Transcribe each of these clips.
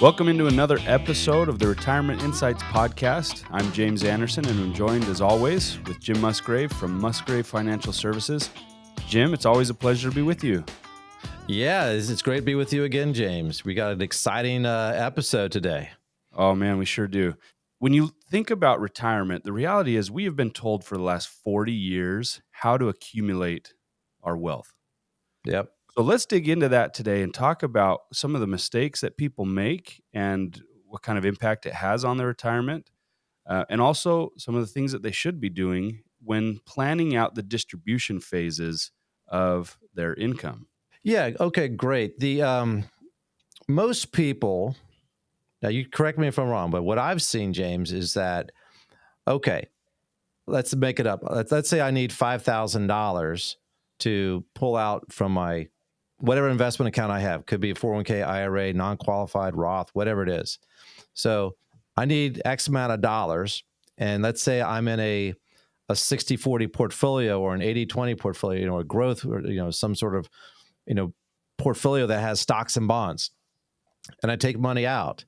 Welcome into another episode of the Retirement Insights Podcast. I'm James Anderson, and I'm joined, as always, with Jim Musgrave from Musgrave Financial Services. Jim, it's always a pleasure to be with you. Yeah, it's great to be with you again, James. We got an exciting episode today. Oh, man, we sure do. When you think about retirement, the reality is we have been told for the last 40 years how to accumulate our wealth. Yep. So let's dig into that today and talk about some of the mistakes that people make and what kind of impact it has on their retirement, and also some of the things that they should be doing when planning out the distribution phases of their income. Yeah. Okay. Great. The most people. Now, you correct me if I'm wrong, but what I've seen, James, is that let's make it up. Let's say I need $5,000 to pull out from my whatever investment account I have. Could be a 401k, IRA, non-qualified, Roth, whatever it is. So I need X amount of dollars. And let's say I'm in a 60-40 portfolio or an 80-20 portfolio, or growth, or, some sort of, portfolio that has stocks and bonds. And I take money out.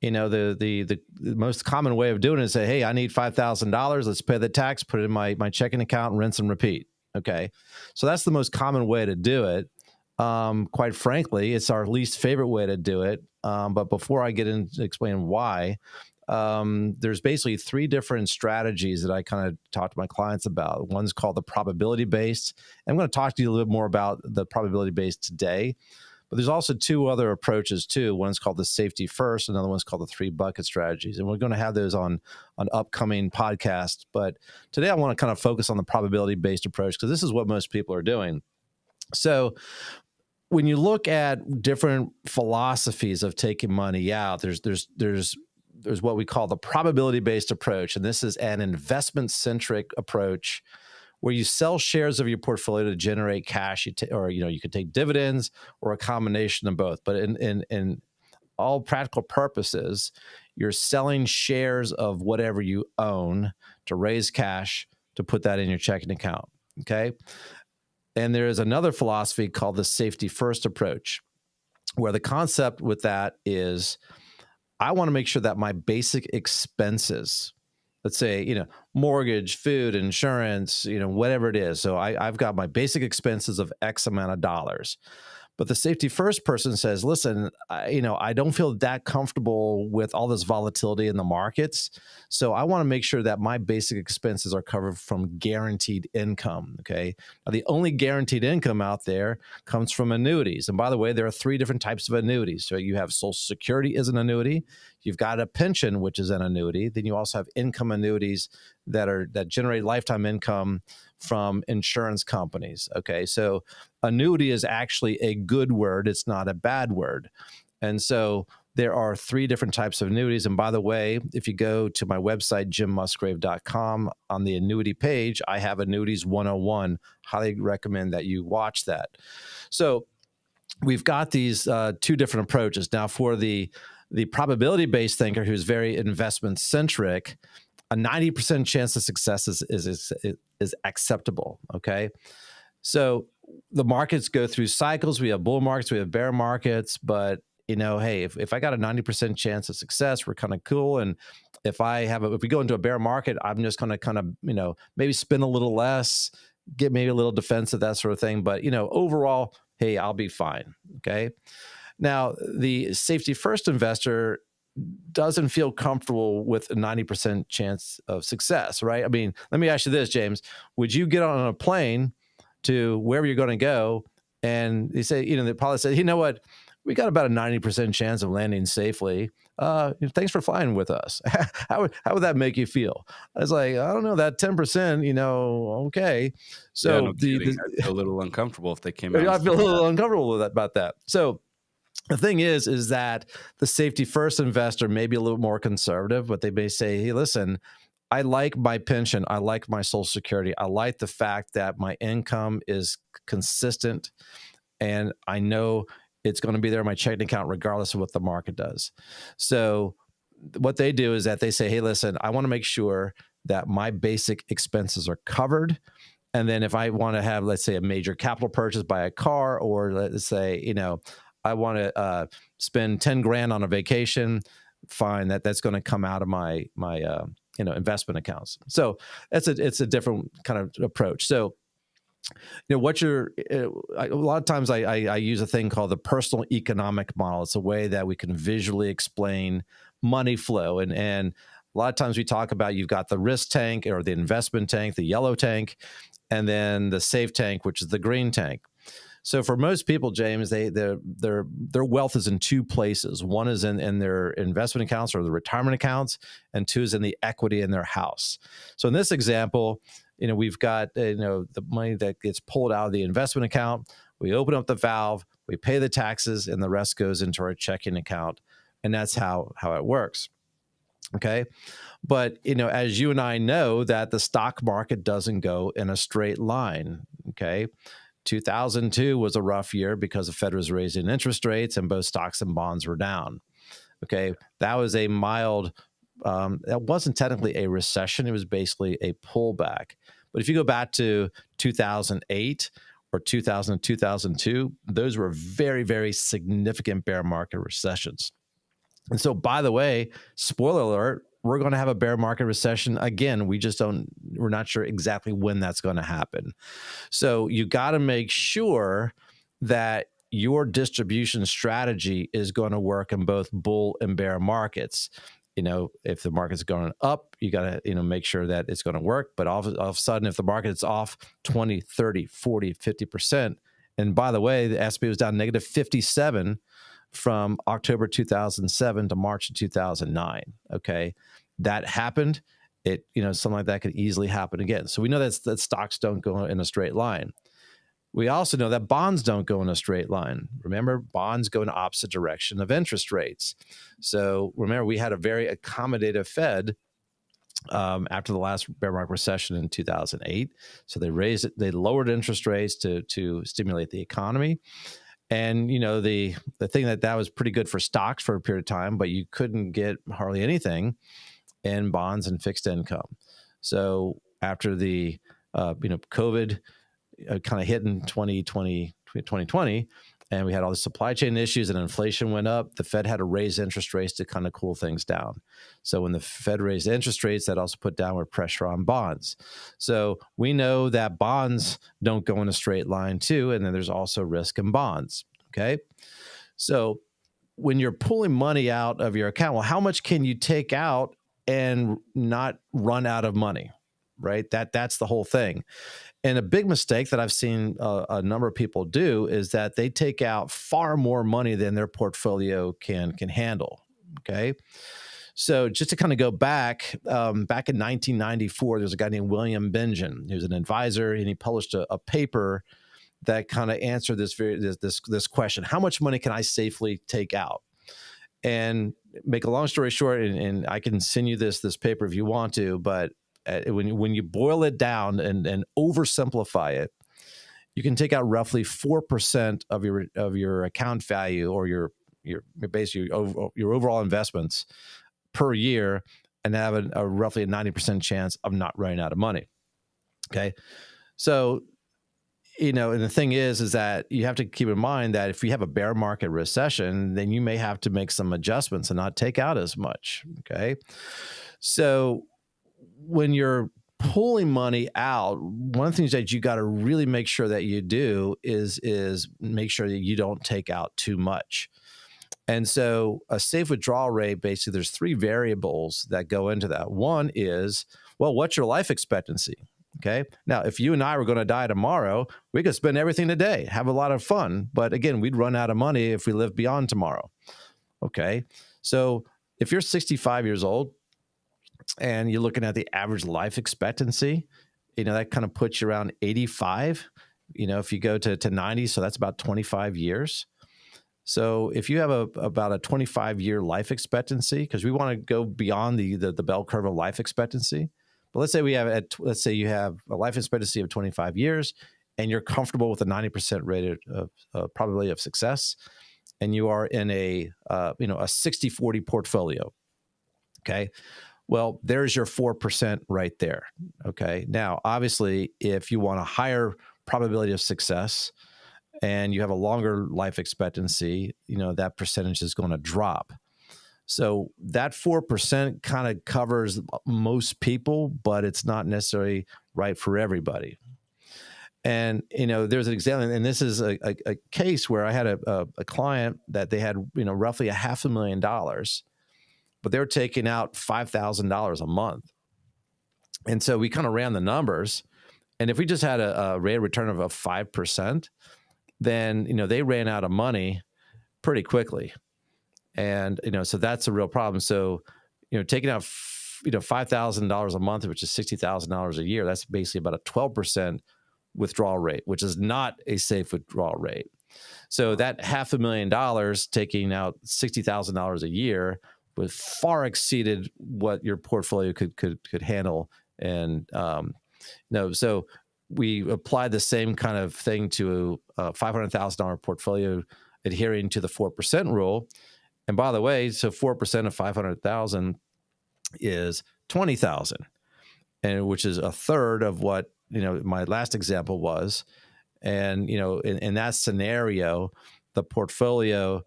The most common way of doing it is say, hey, I need $5,000. Let's pay the tax, put it in my checking account, rinse and repeat. Okay. So that's the most common way to do it. Quite frankly, it's our least favorite way to do it. But before I get into explaining why, there's basically three different strategies that I kind of talk to my clients about. One's called the probability based. I'm going to talk to you a little bit more about the probability based today. But there's also two other approaches too. One's called the safety first. Another one's called the three bucket strategies. And we're going to have those on upcoming podcasts. But today I want to kind of focus on the probability based approach because this is what most people are doing. So when you look at different philosophies of taking money out, there's what we call the probability-based approach, and this is an investment-centric approach where you sell shares of your portfolio to generate cash, you could take dividends or a combination of both. But in all practical purposes, you're selling shares of whatever you own to raise cash to put that in your checking account. Okay. And there is another philosophy called the safety first approach, where the concept with that is I want to make sure that my basic expenses, let's say, mortgage, food, insurance, whatever it is. So I've got my basic expenses of X amount of dollars. But the safety first person says, listen, I don't feel that comfortable with all this volatility in the markets. So I want to make sure that my basic expenses are covered from guaranteed income. Okay. Now, the only guaranteed income out there comes from annuities. And by the way, there are three different types of annuities. So you have Social Security is an annuity. You've got a pension, which is an annuity. Then you also have income annuities that generate lifetime income from insurance companies. Okay. So annuity is actually a good word. It's not a bad word. And so there are three different types of annuities. And by the way, if you go to my website, jimmusgrave.com, on the annuity page, I have Annuities 101. Highly recommend that you watch that. So we've got these two different approaches. Now, for the probability-based thinker who's very investment-centric, a 90% chance of success is acceptable. Okay. So the markets go through cycles. We have bull markets, we have bear markets, but hey, if I got a 90% chance of success, we're kind of cool. And if we go into a bear market, I'm just going to kind of, maybe spend a little less, get maybe a little defensive, that sort of thing. But, overall, hey, I'll be fine. Okay. Now, the safety first investor doesn't feel comfortable with a 90% chance of success, right? I mean, let me ask you this, James. Would you get on a plane to wherever you're going to go and they say, the pilot said, you know what? We got about a 90% chance of landing safely. Thanks for flying with us. How would that make you feel? I was like, I don't know, that 10%, okay. So I feel a little uncomfortable if they came out. I feel a little uncomfortable about that. So the thing is that the safety first investor may be a little more conservative, but they may say, hey, listen, I like my pension. I like my Social Security. I like the fact that my income is consistent and I know it's going to be there in my checking account regardless of what the market does. So what they do is that they say, hey, listen, I want to make sure that my basic expenses are covered. And then if I want to have, let's say, a major capital purchase, buy a car, or let's say, I want to spend 10 grand on a vacation, fine, that's going to come out of my investment accounts. So it's a different kind of approach. So what you're a lot of times I use a thing called the personal economic model. It's a way that we can visually explain money flow, and a lot of times we talk about, you've got the risk tank or the investment tank, the yellow tank, and then the safe tank, which is the green tank. So for most people, James, their wealth is in two places. One is in their investment accounts or the retirement accounts, and two is in the equity in their house. So in this example, we've got the money that gets pulled out of the investment account. We open up the valve, we pay the taxes, and the rest goes into our checking account, and that's how it works. Okay, but as you and I know, that the stock market doesn't go in a straight line. Okay. 2002 was a rough year because the Fed was raising interest rates and both stocks and bonds were down. Okay, that was a mild, that wasn't technically a recession. It was basically a pullback. But if you go back to 2008 or 2000, 2002, those were very, very significant bear market recessions. And so, by the way, spoiler alert, we're going to have a bear market recession again. We're not sure exactly when that's going to happen. So you got to make sure that your distribution strategy is going to work in both bull and bear markets. If the market's going up, you got to, make sure that it's going to work. But all of a sudden, if the market is off 20, 30, 40, 50%, and by the way, the S&P was down negative 57 from October 2007 to March of 2009. Okay, that happened. Something like that could easily happen again. So we know that stocks don't go in a straight line. We also know that bonds don't go in a straight line. Remember, bonds go in the opposite direction of interest rates. So remember, we had a very accommodative Fed after the last bear market recession in 2008. So they lowered interest rates to stimulate the economy. And, the thing that was pretty good for stocks for a period of time, but you couldn't get hardly anything in bonds and fixed income. So after the, COVID kind of hit in 2020, and we had all the supply chain issues and inflation went up, the Fed had to raise interest rates to kind of cool things down. So when the Fed raised interest rates, that also put downward pressure on bonds. So we know that bonds don't go in a straight line too, and then there's also risk in bonds, okay? So when you're pulling money out of your account, well, how much can you take out and not run out of money, right? That's the whole thing. And a big mistake that I've seen a number of people do is that they take out far more money than their portfolio can handle. Okay. So just to kind of go back in 1994, there's a guy named William Bengen. He was an advisor, and he published a paper that kind of answered this question: how much money can I safely take out? And make a long story short, and I can send you this paper if you want to, but when you boil it down and oversimplify it, you can take out roughly 4% of your account value, or your basically your overall investments per year, and have a roughly a 90% chance of not running out of money. Okay, so and the thing is that you have to keep in mind that if you have a bear market recession, then you may have to make some adjustments and not take out as much. Okay, so when you're pulling money out, one of the things that you got to really make sure that you do is make sure that you don't take out too much. And so a safe withdrawal rate, basically there's three variables that go into that. One is, well, what's your life expectancy? Okay. Now, if you and I were going to die tomorrow, we could spend everything today, have a lot of fun. But again, we'd run out of money if we live beyond tomorrow. Okay. So if you're 65 years old, and you're looking at the average life expectancy, that kind of puts you around 85. If you go to 90, so that's about 25 years. So if you have about a 25-year life expectancy, because we want to go beyond the bell curve of life expectancy. But let's say you have a life expectancy of 25 years, and you're comfortable with a 90% rate of probability of success, and you are in a 60-40 portfolio. Okay. Well, there's your 4% right there. Okay. Now, obviously, if you want a higher probability of success, and you have a longer life expectancy, that percentage is going to drop. So that 4% kind of covers most people, but it's not necessarily right for everybody. And, there's an example, and this is a case where I had a client that they had, roughly $500,000, but they were taking out $5,000 a month. And so we kind of ran the numbers. And if we just had a rate of return of 5%, then, they ran out of money pretty quickly. And, so that's a real problem. So, taking out, $5,000 a month, which is $60,000 a year, that's basically about a 12% withdrawal rate, which is not a safe withdrawal rate. So that $500,000 taking out $60,000 a year was far exceeded what your portfolio could handle. And, so we applied the same kind of thing to a $500,000 portfolio adhering to the 4% rule. And by the way, so 4% of 500,000 is 20,000, and which is a third of what, my last example was. And, in that scenario, the portfolio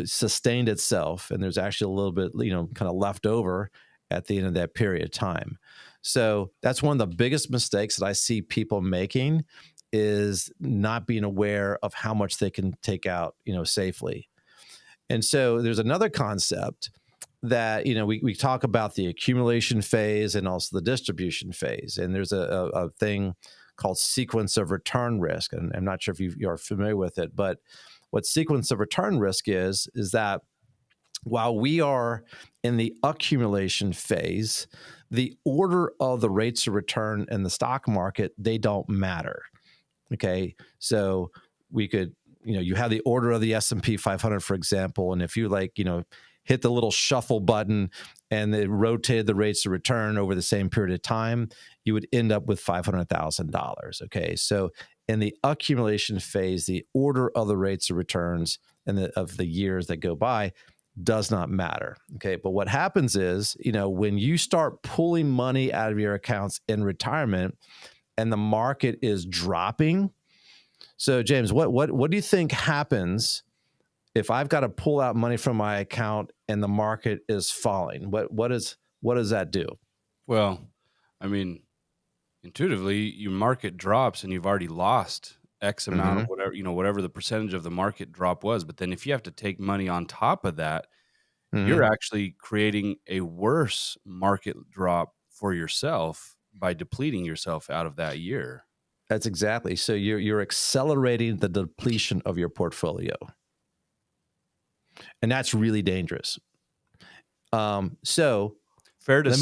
sustained itself, and there's actually a little bit, kind of left over at the end of that period of time. So that's one of the biggest mistakes that I see people making, is not being aware of how much they can take out, safely. And so there's another concept that, we talk about the accumulation phase and also the distribution phase. And there's a thing called sequence of return risk. And I'm not sure if you are familiar with it, but what sequence of return risk is that while we are in the accumulation phase, the order of the rates of return in the stock market, they don't matter. Okay. So we could, you have the order of the S&P 500, for example. And if you hit the little shuffle button and it rotated the rates of return over the same period of time, you would end up with $500,000. Okay. So in the accumulation phase, the order of the rates of returns and of the years that go by does not matter. Okay. But what happens is, when you start pulling money out of your accounts in retirement and the market is dropping. So James, what do you think happens if I've got to pull out money from my account and the market is falling? What does that do? Well, I mean, intuitively, your market drops and you've already lost X amount of whatever, whatever the percentage of the market drop was. But then if you have to take money on top of that, you're actually creating a worse market drop for yourself by depleting yourself out of that year. That's exactly. So you're accelerating the depletion of your portfolio. And that's really dangerous. So fair to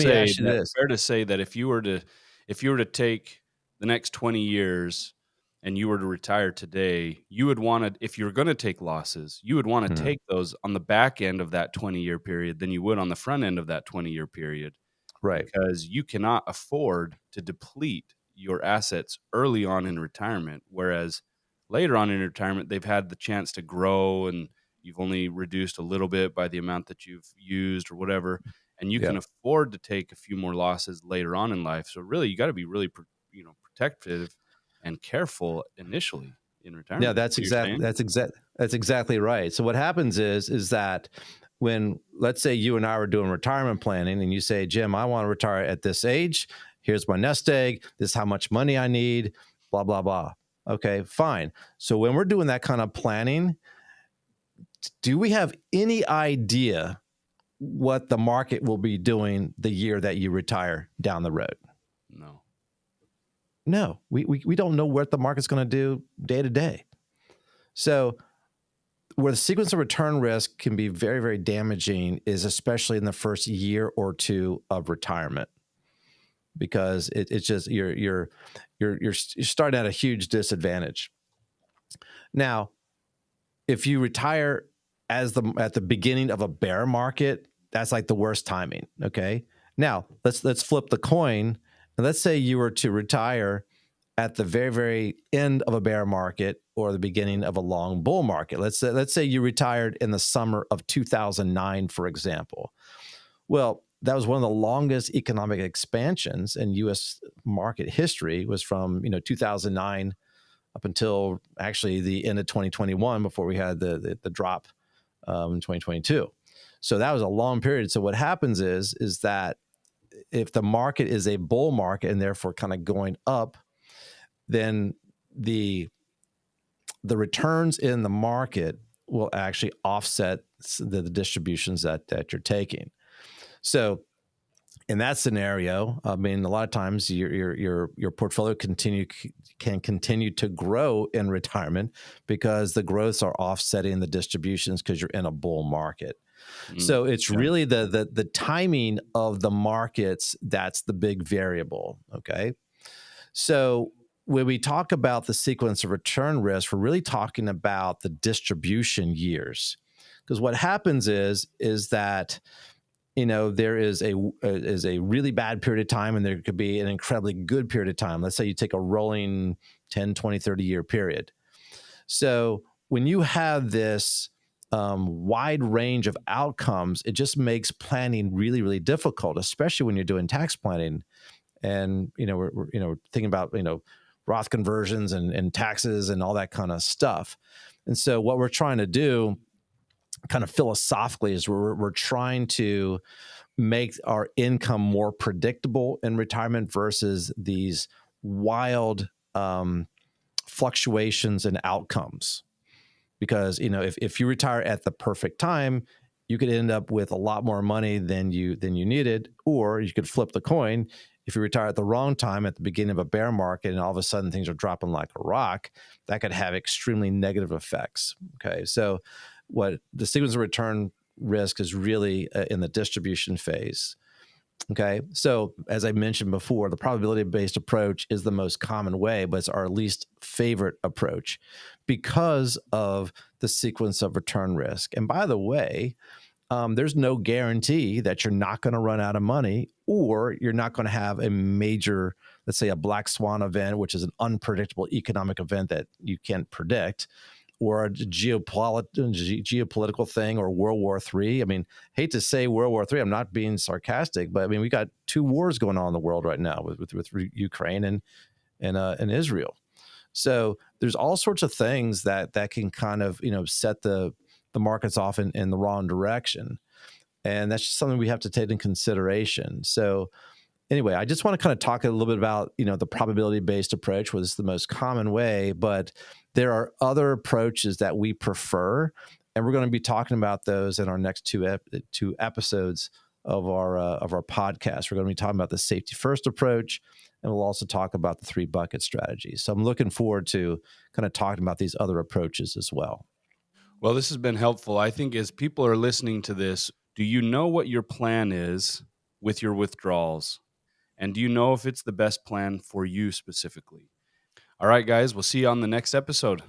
say that if you were to take the next 20 years and you were to retire today, you would want to, if you're going to take losses, you would want to take those on the back end of that 20-year period than you would on the front end of that 20-year period. Right. Because you cannot afford to deplete your assets early on in retirement, whereas later on in retirement, they've had the chance to grow and you've only reduced a little bit by the amount that you've used or whatever, and you can afford to take a few more losses later on in life. So really, you got to be really, protective and careful initially in retirement. Yeah, that's exactly right. So what happens is that when, let's say you and I were doing retirement planning and you say, Jim, I want to retire at this age. Here's my nest egg. This is how much money I need, blah, blah, blah. Okay, fine. So when we're doing that kind of planning, do we have any idea what the market will be doing the year that you retire down the road? No, we don't know what the market's going to do day to day. So where the sequence of return risk can be very, very damaging is especially in the first year or two of retirement, because it's just you're starting at a huge disadvantage. Now, if you retire at the beginning of a bear market, that's like the worst timing. Okay. Now let's flip the coin. And let's say you were to retire at the very, very end of a bear market or the beginning of a long bull market. Let's say you retired in the summer of 2009, for example. Well, that was one of the longest economic expansions in U.S. market history, was from 2009 up until actually the end of 2021 before we had the drop in 2022. So that was a long period. So what happens is that if the market is a bull market and therefore kind of going up, then the returns in the market will actually offset the distributions that you're taking. So in that scenario, I mean, a lot of times your portfolio can continue to grow in retirement because the growths are offsetting the distributions because you're in a bull market. So it's really the timing of the markets that's the big variable. Okay, so when we talk about the sequence of return risk, we're really talking about the distribution years, because what happens is that there is a really bad period of time and there could be an incredibly good period of time. Let's say you take a rolling 10, 20, 30 year period. So when you have this wide range of outcomes, it just makes planning really, really difficult, especially when you're doing tax planning. And, we're thinking about, Roth conversions and taxes and all that kind of stuff. And so what we're trying to do kind of philosophically is we're trying to make our income more predictable in retirement versus these wild fluctuations in outcomes. Because, if you retire at the perfect time, you could end up with a lot more money than you needed, or you could flip the coin. If you retire at the wrong time at the beginning of a bear market and all of a sudden things are dropping like a rock, that could have extremely negative effects. Okay, so what the sequence of return risk is really in the distribution phase. Okay, so as I mentioned before, the probability-based approach is the most common way, but it's our least favorite approach because of the sequence of return risk. And by the way, there's no guarantee that you're not going to run out of money or you're not going to have a major, let's say a black swan event, which is an unpredictable economic event that you can't predict, or a geopolitical thing, or World War III. I mean, hate to say World War III, I'm not being sarcastic, but I mean, we got 2 wars going on in the world right now with Ukraine and Israel. So there's all sorts of things that can kind of, set the markets off in the wrong direction. And that's just something we have to take in consideration. So anyway, I just want to kind of talk a little bit about, the probability-based approach, which is the most common way, but there are other approaches that we prefer, and we're going to be talking about those in our next two episodes of our podcast. We're going to be talking about the safety first approach, and we'll also talk about the 3 bucket strategy. So I'm looking forward to kind of talking about these other approaches as well. Well, this has been helpful. I think as people are listening to this, do you know what your plan is with your withdrawals? And do you know if it's the best plan for you specifically? All right, guys, we'll see you on the next episode.